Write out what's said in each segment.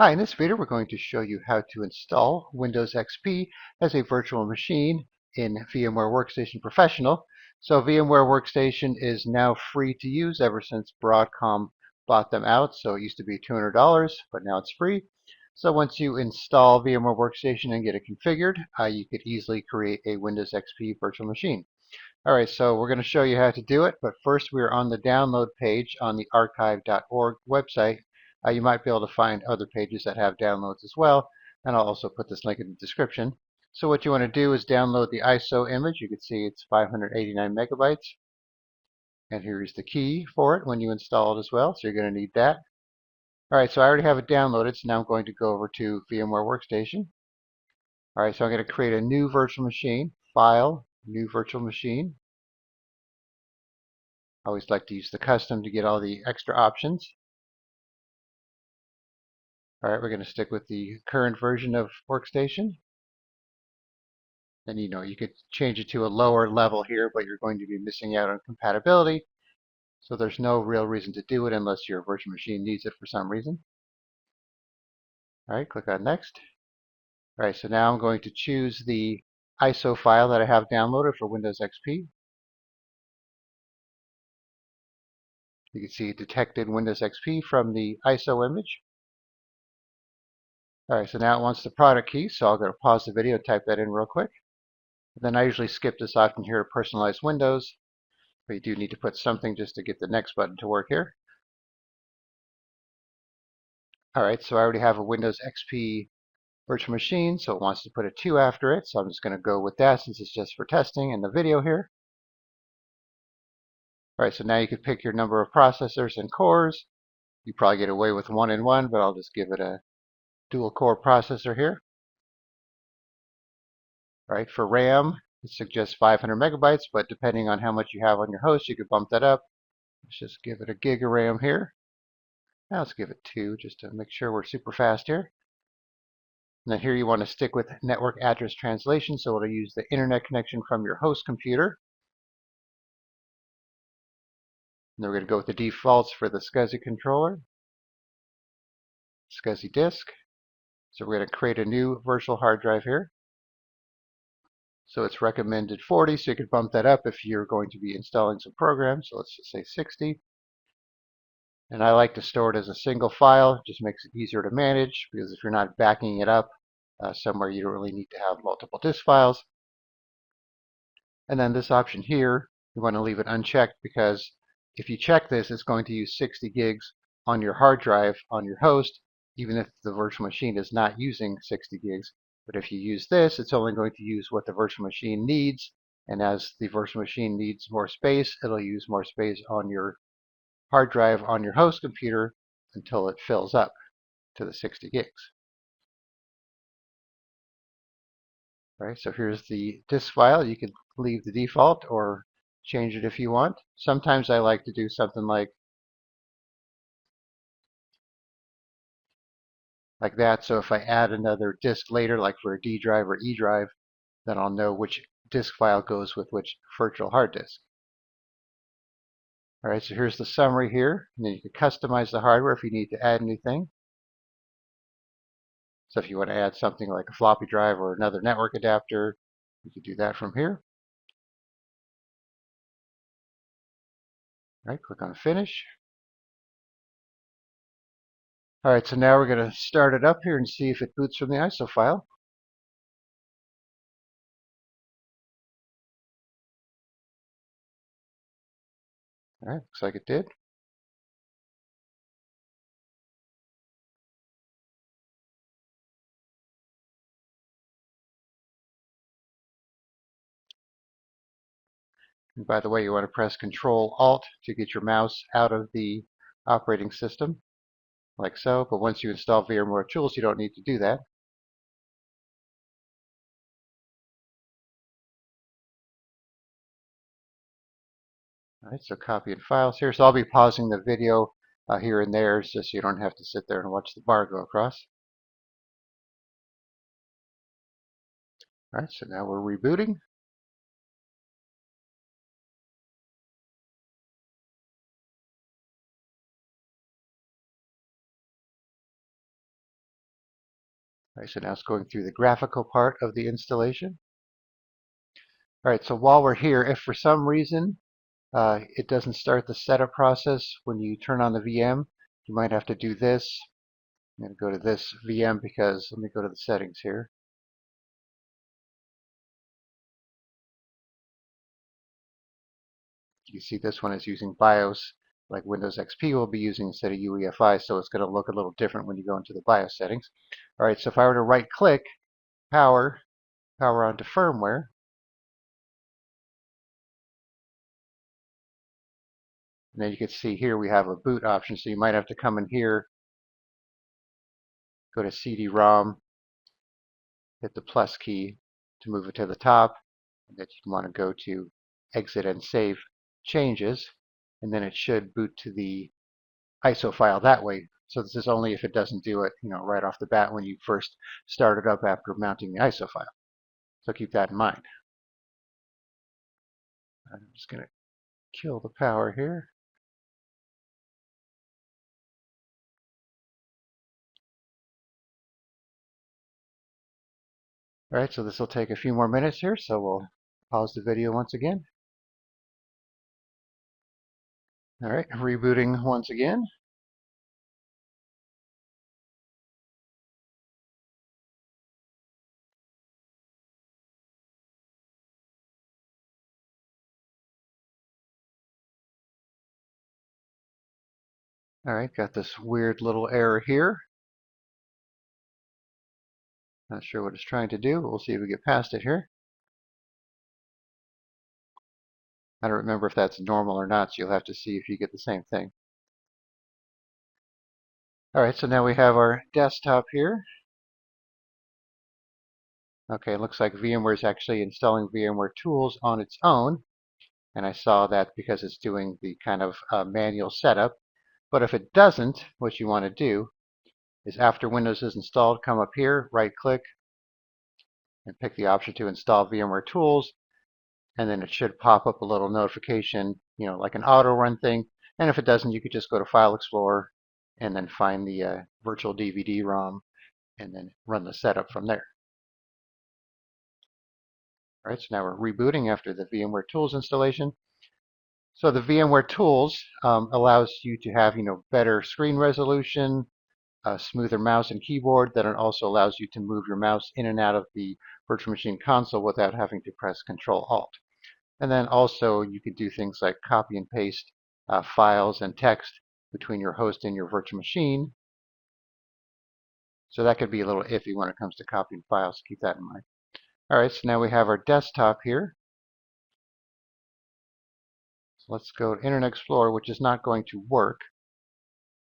Hi, in this video we're going to show you how to install Windows XP as a virtual machine in VMware Workstation Professional. So VMware Workstation is now free to use ever since Broadcom bought them out. So it used to be $200, but now it's free. So once you install VMware Workstation and get it configured, you could easily create a Windows XP virtual machine. All right, so we're going to show you how to do it, but first we're on the download page on the archive.org website. You might be able to find other pages that have downloads as well, and I'll also put this link in the description. So what you want to do is download the ISO image. You can see it's 589 megabytes, and here's the key for it when you install it as well, so you're going to need that. All right, so I already have it downloaded, so now I'm going to go over to VMware Workstation. All right, so I'm going to create a new virtual machine, File, New Virtual Machine. I always like to use the custom to get all the extra options. All right, we're going to stick with the current version of Workstation. And you could change it to a lower level here, but you're going to be missing out on compatibility. So there's no real reason to do it unless your virtual machine needs it for some reason. All right, click on Next. All right, so now I'm going to choose the ISO file that I have downloaded for Windows XP. You can see it detected Windows XP from the ISO image. All right, so now it wants the product key, so I'll go to pause the video, type that in real quick. Then I usually skip this option here to personalize Windows, but you do need to put something just to get the next button to work here. All right, so I already have a Windows XP virtual machine, so it wants to put a 2 after it, so I'm just going to go with that since it's just for testing in the video here. All right, so now you can pick your number of processors and cores. You probably get away with 1 and 1, but I'll just give it a dual core processor here. All right, for RAM, it suggests 500 megabytes, but depending on how much you have on your host, you could bump that up. Let's just give it a gig of RAM here. Now let's give it 2 just to make sure we're super fast here. And then here you want to stick with network address translation, so it'll use the internet connection from your host computer. And then we're going to go with the defaults for the SCSI controller, SCSI disk. So we're going to create a new virtual hard drive here. So it's recommended 40, so you could bump that up if you're going to be installing some programs. So let's just say 60. And I like to store it as a single file. It just makes it easier to manage because if you're not backing it up somewhere, you don't really need to have multiple disk files. And then this option here, you want to leave it unchecked because if you check this, it's going to use 60 gigs on your hard drive on your host, even if the virtual machine is not using 60 gigs. But if you use this, it's only going to use what the virtual machine needs. And as the virtual machine needs more space, it'll use more space on your hard drive on your host computer until it fills up to the 60 gigs. All right, so here's the disk file. You can leave the default or change it if you want. Sometimes I like to do something like that. So if I add another disk later, like for a D drive or E drive, then I'll know which disk file goes with which virtual hard disk. All right, so here's the summary here. And then you can customize the hardware if you need to add anything. So if you want to add something like a floppy drive or another network adapter, you can do that from here. All right, click on Finish. All right, so now we're going to start it up here and see if it boots from the ISO file. All right, looks like it did. And by the way, you want to press Control Alt to get your mouse out of the operating system, like so. But once you install VMware Tools, you don't need to do that. All right, so copy and files here. So I'll be pausing the video here and there just so you don't have to sit there and watch the bar go across. All right, so now we're rebooting. All right, so now it's going through the graphical part of the installation. All right, so while we're here, if for some reason it doesn't start the setup process when you turn on the VM, you might have to do this. I'm going to go to this VM because let me go to the settings here. You see this one is using BIOS like Windows XP will be using instead of UEFI, so it's going to look a little different when you go into the BIOS settings. All right, so if I were to right click, power onto firmware, and then you can see here we have a boot option, so you might have to come in here, go to CD-ROM, hit the plus key to move it to the top, and then you want to go to exit and save changes, and then it should boot to the ISO file that way. So this is only if it doesn't do it, right off the bat when you first start it up after mounting the ISO file. So keep that in mind. I'm just going to kill the power here. All right, so this will take a few more minutes here, so we'll pause the video once again. All right, rebooting once again. All right, got this weird little error here. Not sure what it's trying to do, but we'll see if we get past it here. I don't remember if that's normal or not, so you'll have to see if you get the same thing. All right, so now we have our desktop here. Okay, it looks like VMware is actually installing VMware tools on its own, and I saw that because it's doing the kind of manual setup. But if it doesn't, what you want to do is after Windows is installed, come up here, right-click, and pick the option to install VMware tools, and then it should pop up a little notification, like an auto run thing. And if it doesn't, you could just go to File Explorer and then find the virtual DVD-ROM and then run the setup from there. All right, so now we're rebooting after the VMware Tools installation. So the VMware Tools allows you to have, better screen resolution, a smoother mouse and keyboard. That it also allows you to move your mouse in and out of the virtual machine console without having to press Control-Alt. And then also you could do things like copy and paste files and text between your host and your virtual machine. So that could be a little iffy when it comes to copying files. Keep that in mind. All right, so now we have our desktop here. So let's go to Internet Explorer, which is not going to work.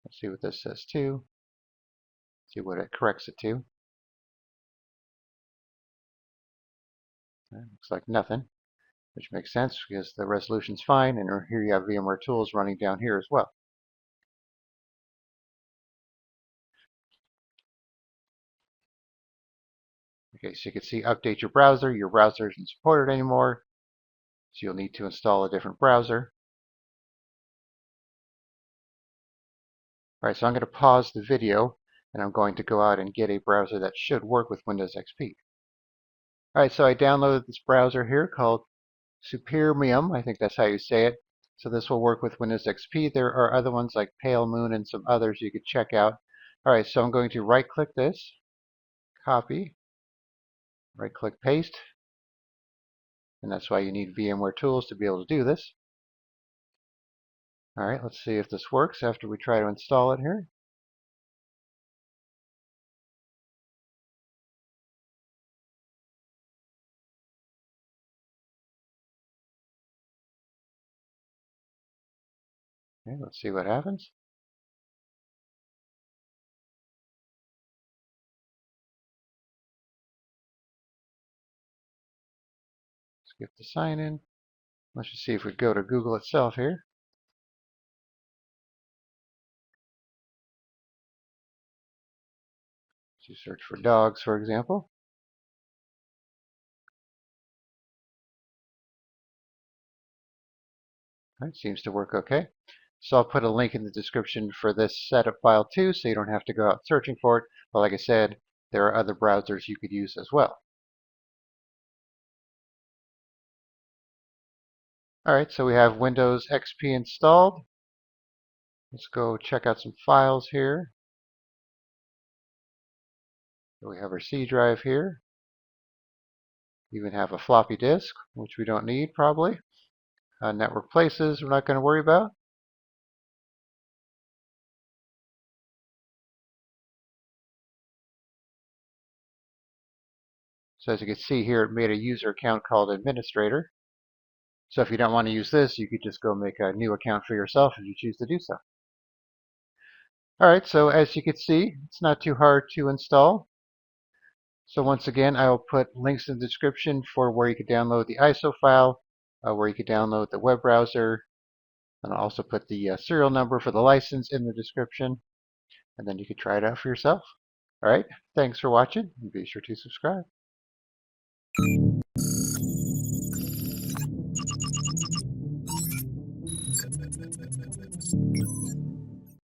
Let's see what this says too. See what it corrects it to. Looks like nothing, which makes sense because the resolution's fine, and here you have VMware Tools running down here as well. Okay, so you can see update your browser. Your browser isn't supported anymore, so you'll need to install a different browser. All right, so I'm going to pause the video, and I'm going to go out and get a browser that should work with Windows XP. All right, so I downloaded this browser here called Supermium. I think that's how you say it. So this will work with Windows XP. There are other ones like Pale Moon and some others you could check out. All right, so I'm going to right-click this, copy, right-click paste, and that's why you need VMware Tools to be able to do this. All right, let's see if this works after we try to install it here. Okay, let's see what happens. Skip the sign in. Let's just see if we go to Google itself here. So you search for dogs, for example. All right, seems to work okay. So I'll put a link in the description for this setup file too, so you don't have to go out searching for it. But like I said, there are other browsers you could use as well. Alright, so we have Windows XP installed. Let's go check out some files here. So we have our C drive here. We even have a floppy disk, which we don't need probably. Network places we're not going to worry about. So as you can see here, it made a user account called administrator. So if you don't want to use this, you could just go make a new account for yourself if you choose to do so. Alright, so as you can see, it's not too hard to install. So once again, I will put links in the description for where you can download the ISO file, where you can download the web browser, and I'll also put the serial number for the license in the description, and then you can try it out for yourself. Alright, thanks for watching, and be sure to subscribe.